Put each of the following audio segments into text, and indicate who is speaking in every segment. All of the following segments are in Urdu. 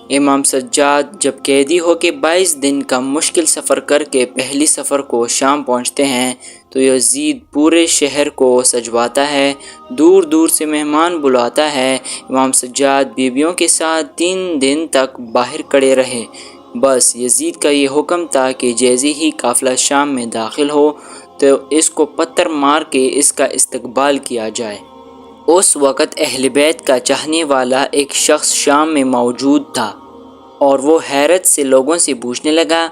Speaker 1: امام سجاد جب قیدی ہو کے 22 دن کا مشکل سفر کر کے پہلی سفر کو شام پہنچتے ہیں تو یزید پورے شہر کو سجواتا ہے، دور دور سے مہمان بلاتا ہے۔ امام سجاد بیویوں کے ساتھ 3 دن تک باہر کھڑے رہے۔ بس یزید کا یہ حکم تھا کہ جیسے ہی قافلہ شام میں داخل ہو تو اس کو پتھر مار کے اس کا استقبال کیا جائے۔ اس وقت اہل بیت کا چاہنے والا ایک شخص شام میں موجود تھا اور وہ حیرت سے لوگوں سے پوچھنے لگا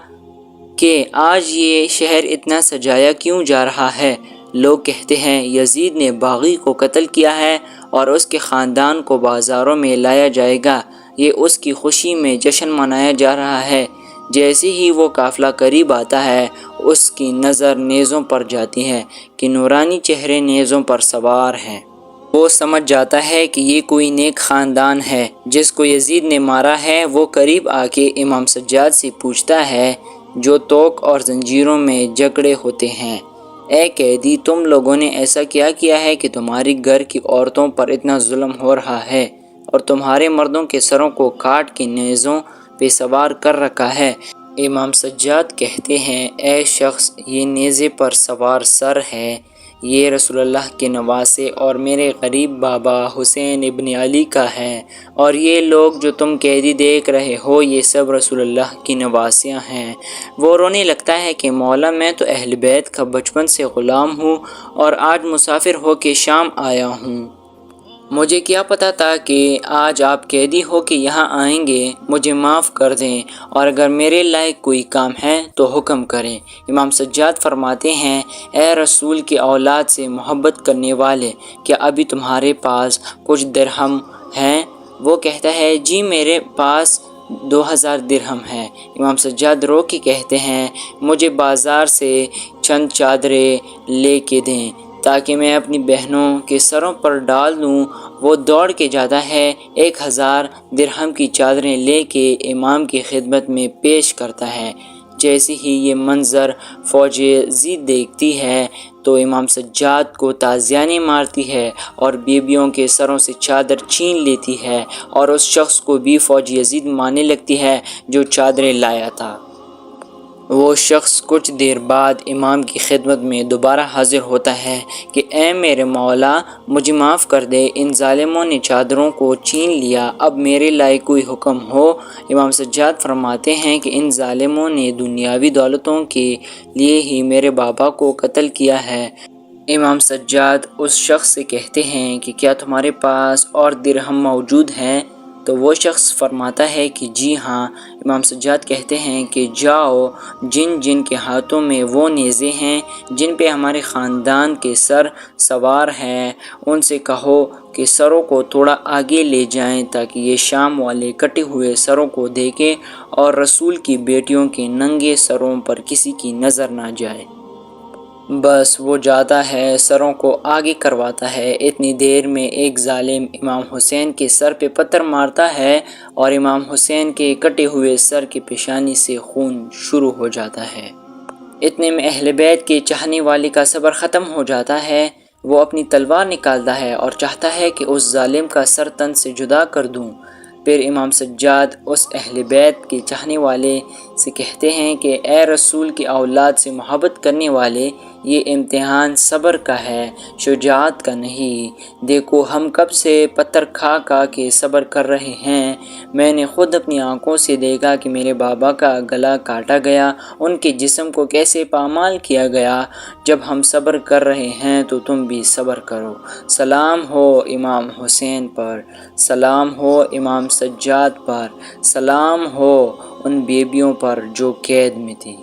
Speaker 1: کہ آج یہ شہر اتنا سجایا کیوں جا رہا ہے؟ لوگ کہتے ہیں یزید نے باغی کو قتل کیا ہے اور اس کے خاندان کو بازاروں میں لایا جائے گا، یہ اس کی خوشی میں جشن منایا جا رہا ہے۔ جیسے ہی وہ قافلہ قریب آتا ہے اس کی نظر نیزوں پر جاتی ہے کہ نورانی چہرے نیزوں پر سوار ہیں۔ وہ سمجھ جاتا ہے کہ یہ کوئی نیک خاندان ہے جس کو یزید نے مارا ہے۔ وہ قریب آ کے امام سجاد سے پوچھتا ہے جو توق اور زنجیروں میں جکڑے ہوتے ہیں، اے قیدی، تم لوگوں نے ایسا کیا کیا ہے کہ تمہاری گھر کی عورتوں پر اتنا ظلم ہو رہا ہے اور تمہارے مردوں کے سروں کو کاٹ کے نیزوں پہ سوار کر رکھا ہے؟ امام سجاد کہتے ہیں، اے شخص، یہ نیزے پر سوار سر ہے، یہ رسول اللہ کے نواسے اور میرے غریب بابا حسین ابن علی کا ہے، اور یہ لوگ جو تم قیدی دیکھ رہے ہو یہ سب رسول اللہ کی نواسیاں ہیں۔ وہ رونے لگتا ہے کہ مولا، میں تو اہل بیت کا بچپن سے غلام ہوں اور آج مسافر ہو کے شام آیا ہوں۔ مجھے کیا پتہ تھا کہ آج آپ قیدی ہو کے یہاں آئیں گے، مجھے معاف کر دیں اور اگر میرے لائق کوئی کام ہے تو حکم کریں۔ امام سجاد فرماتے ہیں، اے رسول کی اولاد سے محبت کرنے والے، کیا ابھی تمہارے پاس کچھ درہم ہیں؟ وہ کہتا ہے، جی میرے پاس 2000 درہم ہیں۔ امام سجاد رو کے کہتے ہیں، مجھے بازار سے چند چادریں لے کے دیں تاکہ میں اپنی بہنوں کے سروں پر ڈال دوں۔ وہ دوڑ کے جاتا ہے، 1000 درہم کی چادریں لے کے امام کی خدمت میں پیش کرتا ہے۔ جیسے ہی یہ منظر فوج یزید دیکھتی ہے تو امام سجاد کو تازیانے مارتی ہے اور بیویوں کے سروں سے چادر چھین لیتی ہے اور اس شخص کو بھی فوج یزید مارنے لگتی ہے جو چادریں لایا تھا۔ وہ شخص کچھ دیر بعد امام کی خدمت میں دوبارہ حاضر ہوتا ہے کہ اے میرے مولا، مجھے معاف کر دے، ان ظالموں نے چادروں کو چھین لیا، اب میرے لائق کوئی حکم ہو۔ امام سجاد فرماتے ہیں کہ ان ظالموں نے دنیاوی دولتوں کے لیے ہی میرے بابا کو قتل کیا ہے۔ امام سجاد اس شخص سے کہتے ہیں کہ کیا تمہارے پاس اور درہم موجود ہیں؟ تو وہ شخص فرماتا ہے کہ جی ہاں۔ امام سجاد کہتے ہیں کہ جاؤ، جن جن کے ہاتھوں میں وہ نیزے ہیں جن پہ ہمارے خاندان کے سر سوار ہیں، ان سے کہو کہ سروں کو تھوڑا آگے لے جائیں تاکہ یہ شام والے کٹے ہوئے سروں کو دیکھیں اور رسول کی بیٹیوں کے ننگے سروں پر کسی کی نظر نہ جائے۔ بس وہ جاتا ہے، سروں کو آگے کرواتا ہے۔ اتنی دیر میں ایک ظالم امام حسین کے سر پہ پتھر مارتا ہے اور امام حسین کے کٹے ہوئے سر کی پیشانی سے خون شروع ہو جاتا ہے۔ اتنے میں اہل بیت کے چاہنے والے کا صبر ختم ہو جاتا ہے۔ وہ اپنی تلوار نکالتا ہے اور چاہتا ہے کہ اس ظالم کا سر تن سے جدا کر دوں۔ پھر امام سجاد اس اہل بیت کے چاہنے والے سے کہتے ہیں کہ اے رسول کی اولاد سے محبت کرنے والے، یہ امتحان صبر کا ہے، شجاعت کا نہیں۔ دیکھو ہم کب سے پتھر کھا کھا کے صبر کر رہے ہیں۔ میں نے خود اپنی آنکھوں سے دیکھا کہ میرے بابا کا گلا کاٹا گیا، ان کے جسم کو کیسے پامال کیا گیا۔ جب ہم صبر کر رہے ہیں تو تم بھی صبر کرو۔ سلام ہو امام حسین پر، سلام ہو امام سجاد پر، سلام ہو ان بیویوں پر جو قید میں تھی۔